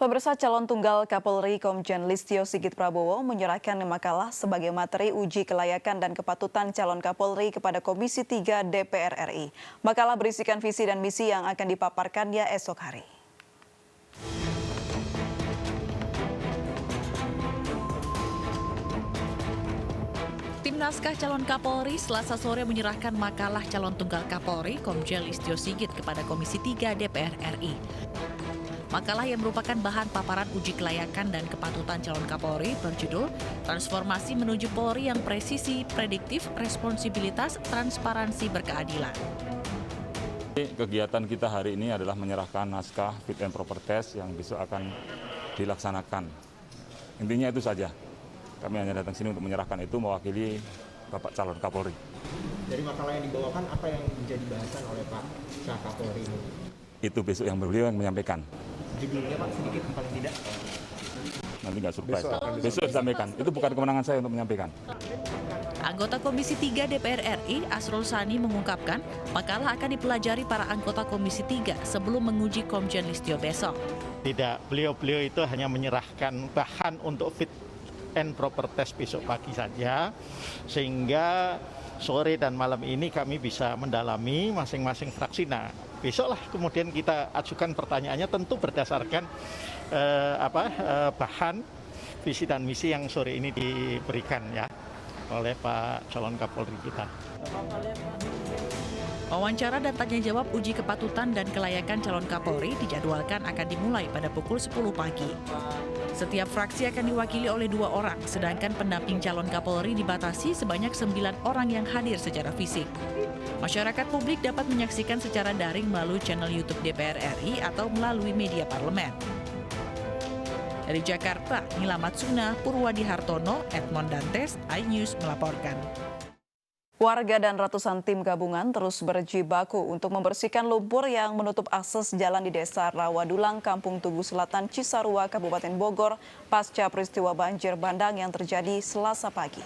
Pemirsa, calon tunggal Kapolri Komjen Listio Sigit Prabowo menyerahkan makalah sebagai materi uji kelayakan dan kepatutan calon Kapolri kepada Komisi 3 DPR RI. Makalah berisikan visi dan misi yang akan dipaparkannya esok hari. Tim naskah calon Kapolri Selasa sore menyerahkan makalah calon tunggal Kapolri Komjen Listio Sigit kepada Komisi 3 DPR RI. Makalah yang merupakan bahan paparan uji kelayakan dan kepatutan calon Kapolri berjudul Transformasi Menuju Polri yang Presisi, Prediktif, Responsibilitas, Transparansi, Berkeadilan. Kegiatan kita hari ini adalah menyerahkan naskah fit and proper test yang besok akan dilaksanakan. Intinya itu saja. Kami hanya datang sini untuk menyerahkan itu mewakili Bapak calon Kapolri. Dari makalah yang dibawakan, apa yang menjadi bahasan oleh Pak Kapolri ini? Itu besok yang beliau yang menyampaikan. Judulnya Pak sedikit paling tidak? Nanti nggak surprise. Besok disampaikan. Itu bukan kewenangan saya untuk menyampaikan. Anggota Komisi 3 DPR RI, Asrul Sani mengungkapkan, makalah akan dipelajari para anggota Komisi 3 sebelum menguji Komjen Listio besok. Tidak, beliau itu hanya menyerahkan bahan untuk fit and proper test besok pagi saja, sehingga sore dan malam ini kami bisa mendalami masing-masing fraksi. Nah, besoklah kemudian kita ajukan pertanyaannya tentu berdasarkan bahan visi dan misi yang sore ini diberikan ya oleh Pak calon Kapolri kita. Wawancara dan tanya jawab uji kepatutan dan kelayakan calon Kapolri dijadwalkan akan dimulai pada pukul 10 pagi. Setiap fraksi akan diwakili oleh 2 orang, sedangkan pendamping calon Kapolri dibatasi sebanyak 9 orang yang hadir secara fisik. Masyarakat publik dapat menyaksikan secara daring melalui channel YouTube DPR RI atau melalui media parlemen. Dari Jakarta, Nila Matsuna, Purwadi Hartono, Edmond Dantes, iNews melaporkan. Warga dan ratusan tim gabungan terus berjibaku untuk membersihkan lumpur yang menutup akses jalan di Desa Rawadulang, Kampung Tugu Selatan, Cisarua, Kabupaten Bogor, pasca peristiwa banjir bandang yang terjadi Selasa pagi.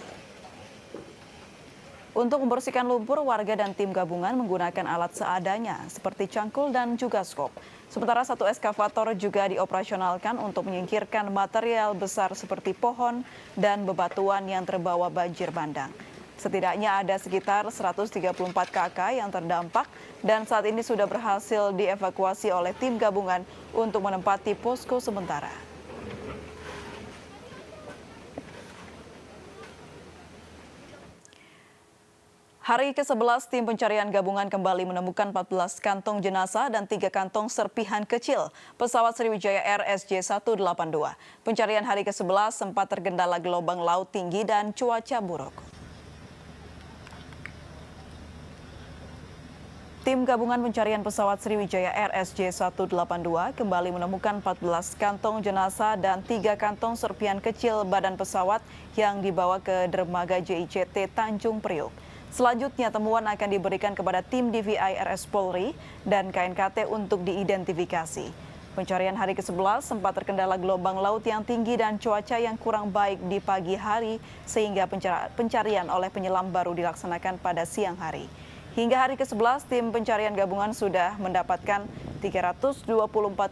Untuk membersihkan lumpur, warga dan tim gabungan menggunakan alat seadanya seperti cangkul dan juga skop. Sementara satu eskavator juga dioperasionalkan untuk menyingkirkan material besar seperti pohon dan bebatuan yang terbawa banjir bandang. Setidaknya ada sekitar 134 KK yang terdampak dan saat ini sudah berhasil dievakuasi oleh tim gabungan untuk menempati posko sementara. Hari ke-11 tim pencarian gabungan kembali menemukan 14 kantong jenazah dan 3 kantong serpihan kecil pesawat Sriwijaya Air SJ182. Pencarian hari ke-11 sempat tergendala gelombang laut tinggi dan cuaca buruk. Tim gabungan pencarian pesawat Sriwijaya Air SJ182 kembali menemukan 14 kantong jenazah dan 3 kantong serpihan kecil badan pesawat yang dibawa ke dermaga JICT Tanjung Priok. Selanjutnya temuan akan diberikan kepada tim DVI RS Polri dan KNKT untuk diidentifikasi. Pencarian hari ke-11 sempat terkendala gelombang laut yang tinggi dan cuaca yang kurang baik di pagi hari sehingga pencarian oleh penyelam baru dilaksanakan pada siang hari. Hingga hari ke-11, tim pencarian gabungan sudah mendapatkan 324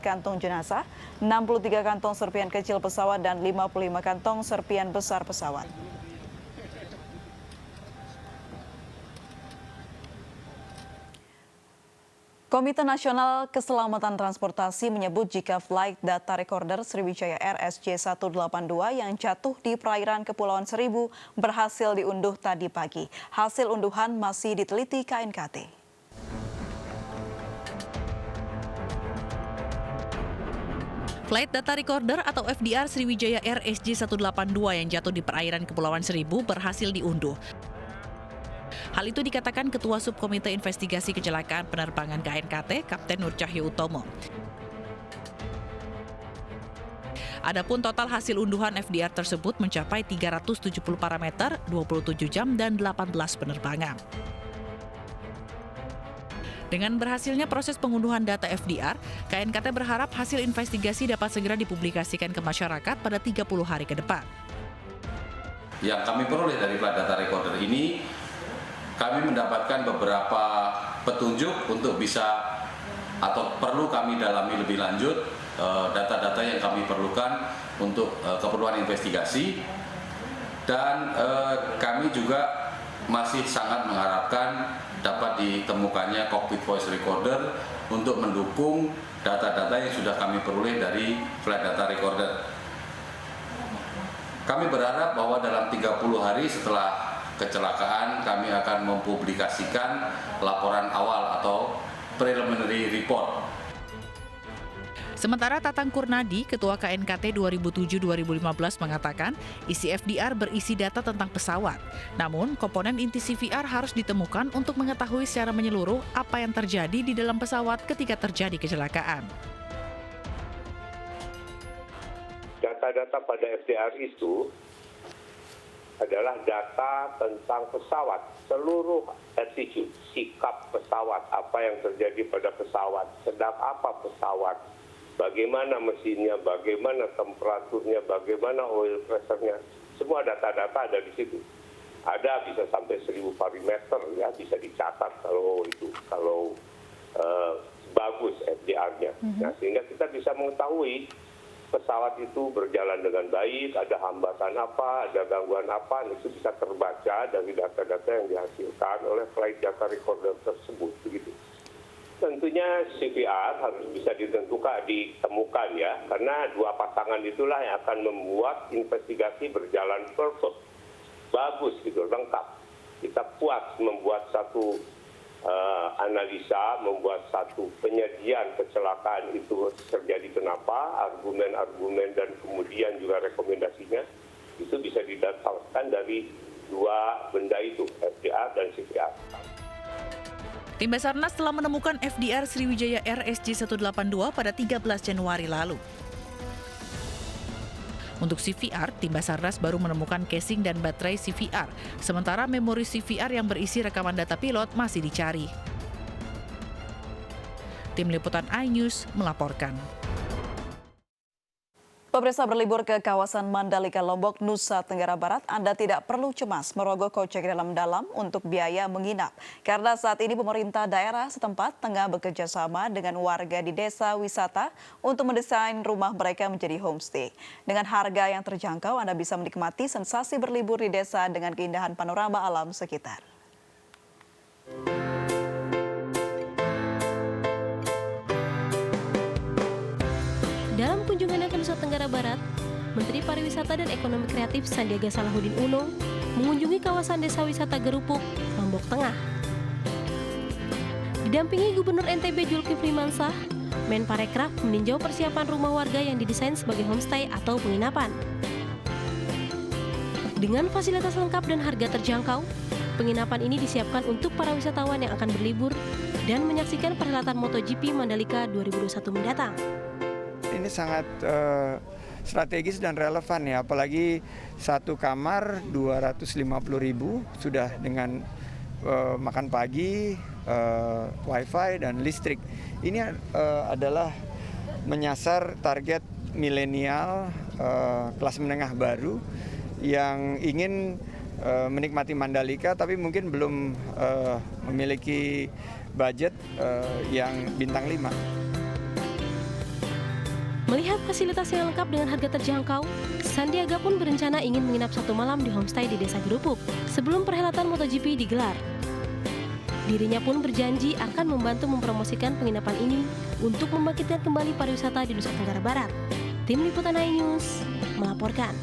kantong jenazah, 63 kantong serpihan kecil pesawat, dan 55 kantong serpihan besar pesawat. Komite Nasional Keselamatan Transportasi menyebut jika flight data recorder Sriwijaya Air SJ182 yang jatuh di perairan Kepulauan Seribu berhasil diunduh tadi pagi. Hasil unduhan masih diteliti KNKT. Flight data recorder atau FDR Sriwijaya Air SJ182 yang jatuh di perairan Kepulauan Seribu berhasil diunduh. Hal itu dikatakan Ketua Subkomite Investigasi Kecelakaan Penerbangan KNKT, Kapten Nur Cahyo Utomo. Adapun total hasil unduhan FDR tersebut mencapai 370 parameter, 27 jam, dan 18 penerbangan. Dengan berhasilnya proses pengunduhan data FDR, KNKT berharap hasil investigasi dapat segera dipublikasikan ke masyarakat pada 30 hari ke depan. Yang kami peroleh dari flight data recorder ini, kami mendapatkan beberapa petunjuk untuk bisa atau perlu kami dalami lebih lanjut data-data yang kami perlukan untuk keperluan investigasi. Dan kami juga masih sangat mengharapkan dapat ditemukannya cockpit voice recorder untuk mendukung data-data yang sudah kami peroleh dari flight data recorder. Kami berharap bahwa dalam 30 hari setelah kecelakaan kami akan mempublikasikan laporan awal atau preliminary report. Sementara Tatang Kurnadi, Ketua KNKT 2007-2015 mengatakan isi FDR berisi data tentang pesawat. Namun, komponen inti CVR harus ditemukan untuk mengetahui secara menyeluruh apa yang terjadi di dalam pesawat ketika terjadi kecelakaan. Data-data pada FDR itu adalah data tentang pesawat, seluruh attitude, sikap pesawat, apa yang terjadi pada pesawat, sedang apa pesawat, bagaimana mesinnya, bagaimana temperaturnya, bagaimana oil pressure-nya, semua data-data ada di situ. Ada bisa sampai 1000 parameter ya, bisa dicatat kalau bagus FDR-nya. Nah, sehingga kita bisa mengetahui pesawat itu berjalan dengan baik, ada hambatan apa, ada gangguan apa, itu bisa terbaca dari data-data yang dihasilkan oleh flight data recorder tersebut, begitu. Tentunya CVR harus bisa ditemukan ya, karena dua pasangan itulah yang akan membuat investigasi berjalan perfect, bagus gitu, lengkap. Kita puas membuat satu analisa, membuat satu penyajian kecelakaan itu terjadi kenapa, argumen-argumen dan kemudian juga rekomendasinya, itu bisa didapatkan dari dua benda itu, FDR dan CVR. Tim Basarnas telah menemukan FDR Sriwijaya RSJ182 pada 13 Januari lalu. Untuk CVR, tim Basarnas baru menemukan casing dan baterai CVR, sementara memori CVR yang berisi rekaman data pilot masih dicari. Tim Liputan iNews melaporkan. Pemirsa, berlibur ke kawasan Mandalika, Lombok, Nusa Tenggara Barat, Anda tidak perlu cemas merogoh kocek dalam-dalam untuk biaya menginap. Karena saat ini pemerintah daerah setempat tengah bekerja sama dengan warga di desa wisata untuk mendesain rumah mereka menjadi homestay. Dengan harga yang terjangkau, Anda bisa menikmati sensasi berlibur di desa dengan keindahan panorama alam sekitar. Dalam kunjungannya ke Nusa Tenggara Barat, Menteri Pariwisata dan Ekonomi Kreatif Sandiaga Salahuddin Uno mengunjungi kawasan desa wisata Gerupuk, Lombok Tengah. Didampingi Gubernur NTB Zulkifli Mansah, Menparekraf meninjau persiapan rumah warga yang didesain sebagai homestay atau penginapan. Dengan fasilitas lengkap dan harga terjangkau, penginapan ini disiapkan untuk para wisatawan yang akan berlibur dan menyaksikan perhelatan MotoGP Mandalika 2021 mendatang. Ini sangat strategis dan relevan ya, apalagi satu kamar 250.000 sudah dengan makan pagi, wifi dan listrik. Ini adalah menyasar target milenial kelas menengah baru yang ingin menikmati Mandalika tapi mungkin belum memiliki budget yang bintang 5. Melihat fasilitas yang lengkap dengan harga terjangkau, Sandiaga pun berencana ingin menginap 1 malam di homestay di Desa Gerupuk sebelum perhelatan MotoGP digelar. Dirinya pun berjanji akan membantu mempromosikan penginapan ini untuk membangkitkan kembali pariwisata di Nusa Tenggara Barat. Tim Liputan iNews melaporkan.